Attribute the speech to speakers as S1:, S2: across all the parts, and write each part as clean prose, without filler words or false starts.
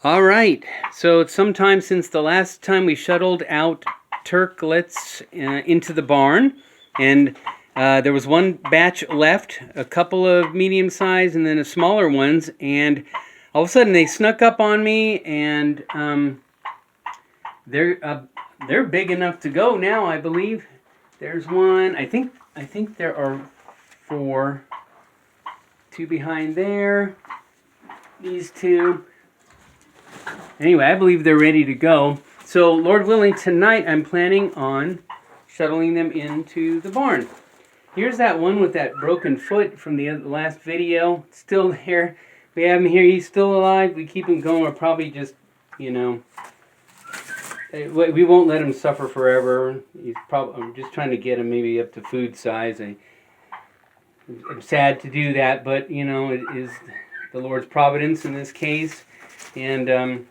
S1: All right, so it's some time since the last time we shuttled out turklets into the barn, and there was one batch left, a couple of medium size and then a smaller ones, and all of a sudden they snuck up on me, and they're big enough to go now, I believe. There's one. I think there are 4. 2 behind there. These 2. Anyway, I believe they're ready to go. So, Lord willing, tonight I'm planning on shuttling them into the barn. Here's that one with that broken foot from the last video. It's still there. We have him here. He's still alive. We keep him going. We're probably just, we won't let him suffer forever. I'm just trying to get him maybe up to food size. I'm sad to do that, but, it is the Lord's providence in this case. And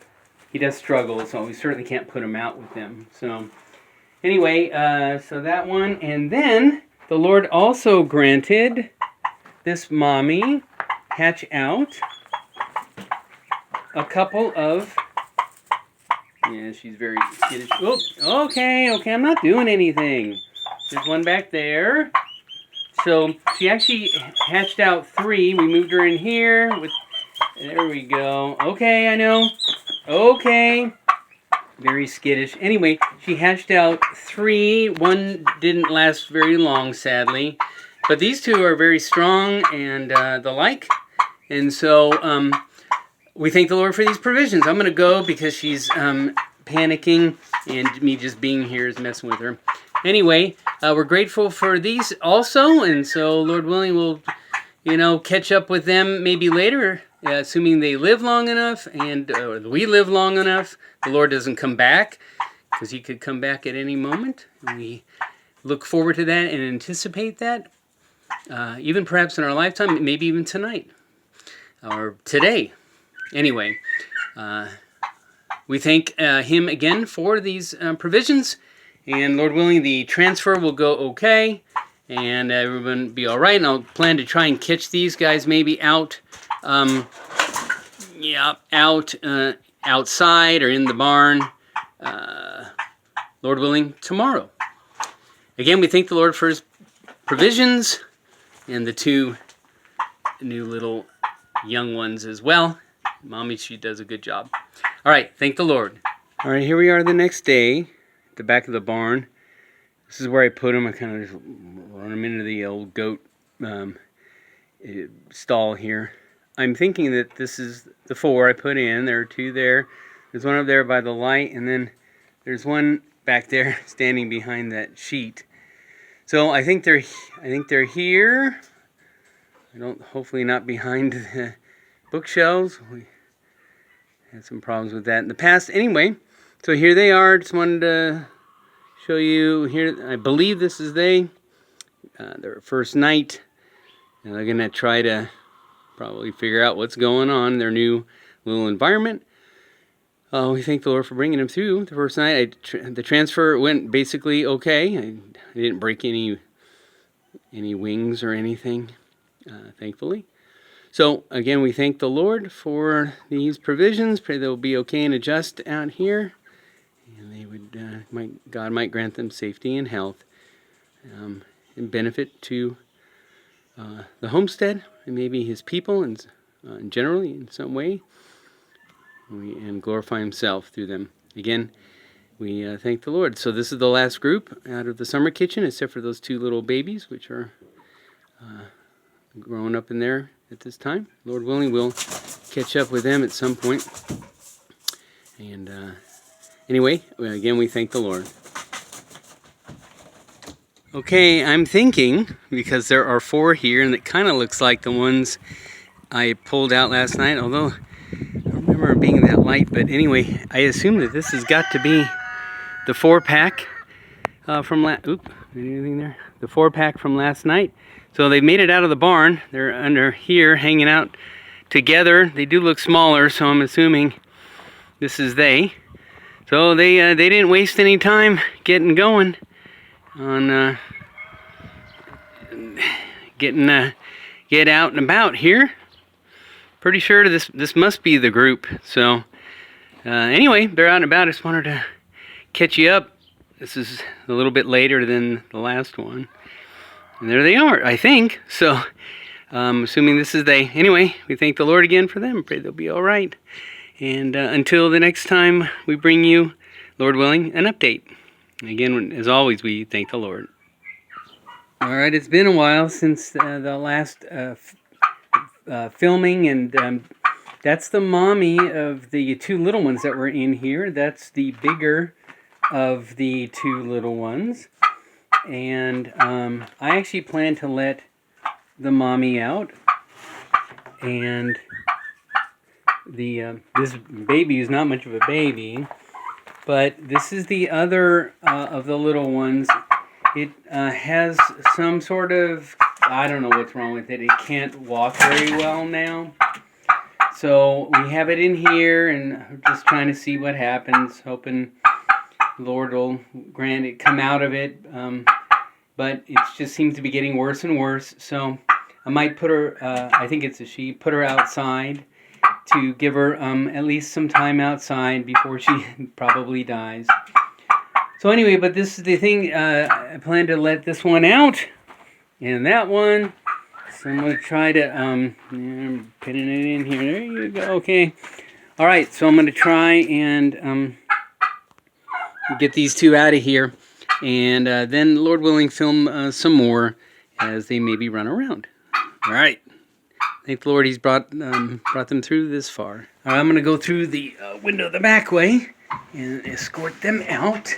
S1: he does struggle, so we certainly can't put him out with them. So anyway, so that one. And then the Lord also granted this mommy hatch out a couple of... Yeah, she's very skittish. Oh, okay, I'm not doing anything. There's one back there. So she actually hatched out 3. We moved her in here with... There we go. Okay, I know. Okay. Very skittish. Anyway, she hatched out 3. One didn't last very long, sadly. But these 2 are very strong and the like. And so we thank the Lord for these provisions. I'm going to go because she's panicking, and me just being here is messing with her. Anyway, we're grateful for these also. And so, Lord willing, we'll, catch up with them maybe later. Assuming they live long enough and we live long enough, the Lord doesn't come back, because he could come back at any moment. And we look forward to that and anticipate that, even perhaps in our lifetime, maybe even tonight or today. Anyway, we thank him again for these provisions, and Lord willing, the transfer will go okay, and everyone will be all right. And I'll plan to try and catch these guys maybe out. Outside or in the barn, Lord willing, tomorrow. Again, we thank the Lord for his provisions and the 2 new little young ones as well. Mommy, she does a good job. All right, thank the Lord. All right, here we are the next day at the back of the barn. This is where I put them. I kind of just run them into the old goat stall here. I'm thinking that this is the 4 I put in. There are 2 there. There's one up there by the light, and then there's one back there standing behind that sheet. So I think they're here. Hopefully not behind the bookshelves. We had some problems with that in the past. Anyway, so here they are. Just wanted to show you here. I believe this is their first night, and they're gonna try to probably figure out what's going on in their new little environment. We thank the Lord for bringing them through the first night. The transfer went basically okay. I didn't break any wings or anything, thankfully. So again, we thank the Lord for these provisions. Pray they'll be okay and adjust out here, and they would, God might grant them safety and health, and benefit to the homestead and maybe his people, and generally in some way, and glorify himself through them. Again, we thank the Lord. So this is the last group out of the summer kitchen, except for those 2 little babies, which are growing up in there at this time. Lord willing, we'll catch up with them at some point. And anyway, again, we thank the Lord. Okay, I'm thinking, because there are 4 here, and it kind of looks like the ones I pulled out last night, although I don't remember it being that light. But anyway, I assume that this has got to be the 4-pack from anything there? The 4-pack from last night. So they made it out of the barn. They're under here, hanging out together. They do look smaller, so I'm assuming this is they. So they didn't waste any time getting going on get out and about here. Pretty sure this must be the group. So Anyway, they're out and about. I just wanted to catch you up. This is a little bit later than the last one. And there they are, I think. So, assuming this is they. Anyway, we thank the Lord again for them. Pray they'll be all right. And until the next time we bring you, Lord willing, an update. Again, as always, we thank the Lord. All right, it's been a while since the last filming, and that's the mommy of the two little ones that were in here. That's the bigger of the two little ones. And I actually plan to let the mommy out. And the this baby is not much of a baby, but this is the other of the little ones. It has some sort of, I don't know what's wrong with it. It can't walk very well now. So we have it in here, and we're just trying to see what happens, hoping the Lord will grant it come out of it. But it just seems to be getting worse and worse. So I might put her, I think it's a she, put her outside to give her at least some time outside before she probably dies. So anyway, but this is the thing, I plan to let this one out, and that one. So I'm going to try to, I'm pinning it in here. There you go. Okay. All right. So I'm going to try and get these two out of here. And then, Lord willing, film some more as they maybe run around. All right. Thank the Lord He's brought them through this far. All right, I'm going to go through the window the back way and escort them out.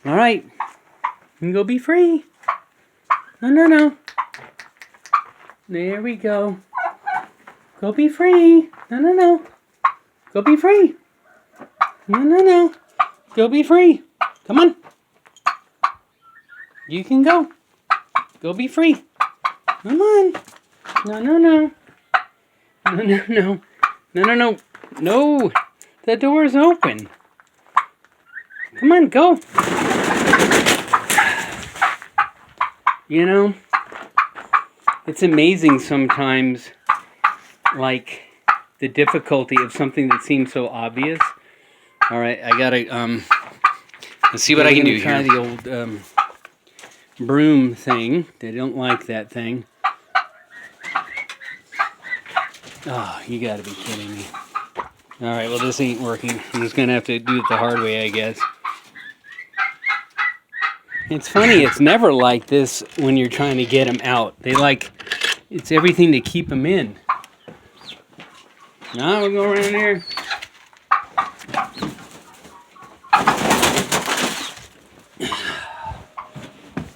S1: All right. You can go be free. No. There we go. Go be free. No. Go be free. No. Go be free. Come on. You can go. Go be free. Come on. No. No. The door's open. Come on, go. You know, it's amazing sometimes, like, the difficulty of something that seems so obvious. All right, I gotta, let's see what I can do here. Try the old broom thing. They don't like that thing. Oh, you gotta be kidding me. All right, well, this ain't working. I'm just gonna have to do it the hard way, I guess. It's funny, it's never like this when you're trying to get them out. It's everything to keep them in. Now we'll go around here.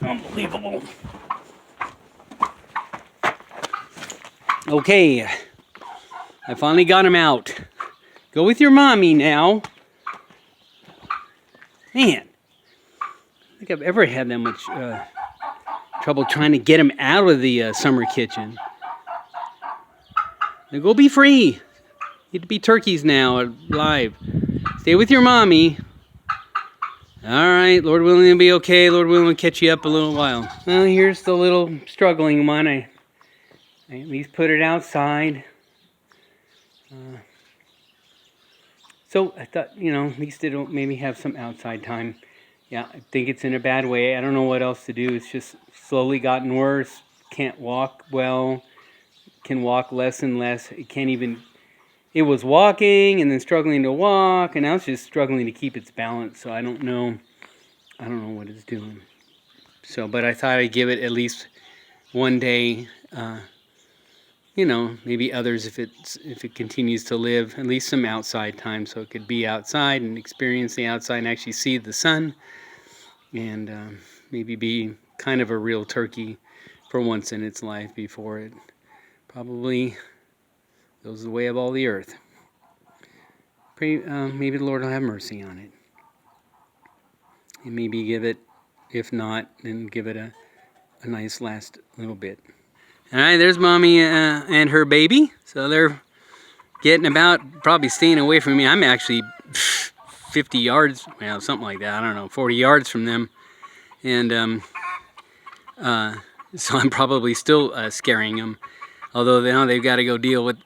S1: Unbelievable. Okay, I finally got them out. Go with your mommy now. Man. I don't think I've ever had that much trouble trying to get him out of the summer kitchen. Now go be free. You get to be turkeys now, live. Stay with your mommy. All right, Lord willing, it'll be okay. Lord willing, we'll catch you up a little while. Well, here's the little struggling one. I at least put it outside. So I thought, at least it'll maybe have some outside time. Yeah, I think it's in a bad way. I don't know what else to do. It's just slowly gotten worse. Can't walk well. Can walk less and less. It was walking and then struggling to walk, and now it's just struggling to keep its balance. So I don't know what it's doing. So, but I thought I'd give it at least one day, maybe others if it continues to live, at least some outside time so it could be outside and experience the outside and actually see the sun. And maybe be kind of a real turkey for once in its life before it probably goes the way of all the earth. Pray, maybe the Lord will have mercy on it. And maybe give it, if not, then give it a nice last little bit. All right, there's Mommy and her baby. So they're getting about, probably staying away from me. I'm actually 50 yards, well, something like that, I don't know, 40 yards from them. And so I'm probably still scaring them. Although now they've got to go deal with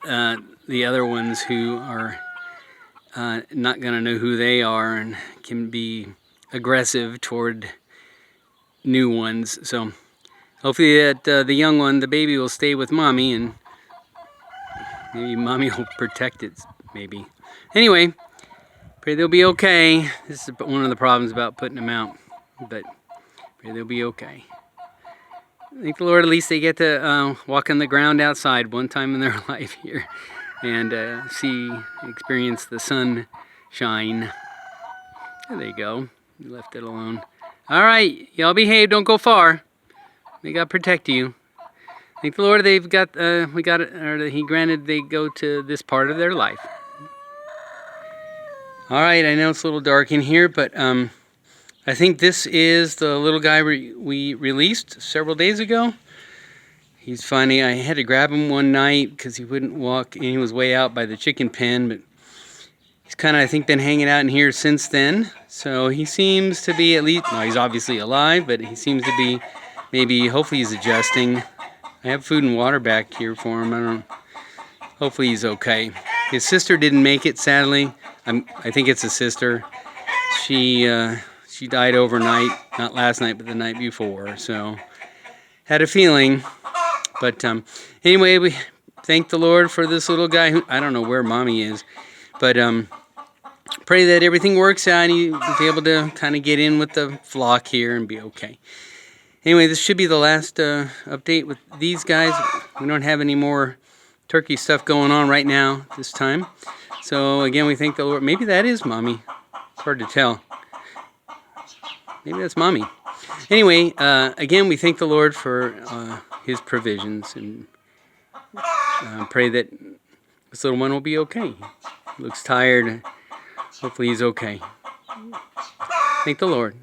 S1: the other ones who are not going to know who they are and can be aggressive toward new ones. So hopefully that the young one, the baby, will stay with mommy, and maybe mommy will protect it, maybe. Anyway, pray they'll be okay. This is one of the problems about putting them out, but pray they'll be okay. Thank the Lord, at least they get to walk on the ground outside one time in their life here and experience the sunshine. There they go. You left it alone. All right, y'all behave. Don't go far. May God protect you. Thank the Lord. They've got He granted they go to this part of their life. All right. I know it's a little dark in here, but I think this is the little guy we released several days ago. He's funny. I had to grab him one night because he wouldn't walk, and he was way out by the chicken pen, but he's kind of, I think, been hanging out in here since then. So he seems to be at least, no, he's obviously alive, but he seems to be hopefully he's adjusting. I have food and water back here for him. Hopefully he's okay. His sister didn't make it, sadly. I think it's a sister. She died overnight, not last night, but the night before. So had a feeling. But anyway, we thank the Lord for this little guy who, I don't know where mommy is, but pray that everything works out and he'll be able to kind of get in with the flock here and be okay. Anyway, this should be the last update with these guys. We don't have any more turkey stuff going on right now this time. So again, we thank the Lord. Maybe that is mommy. It's hard to tell. Maybe that's mommy. Anyway, again, we thank the Lord for His provisions, and pray that this little one will be okay. He looks tired. Hopefully he's okay. Thank the Lord.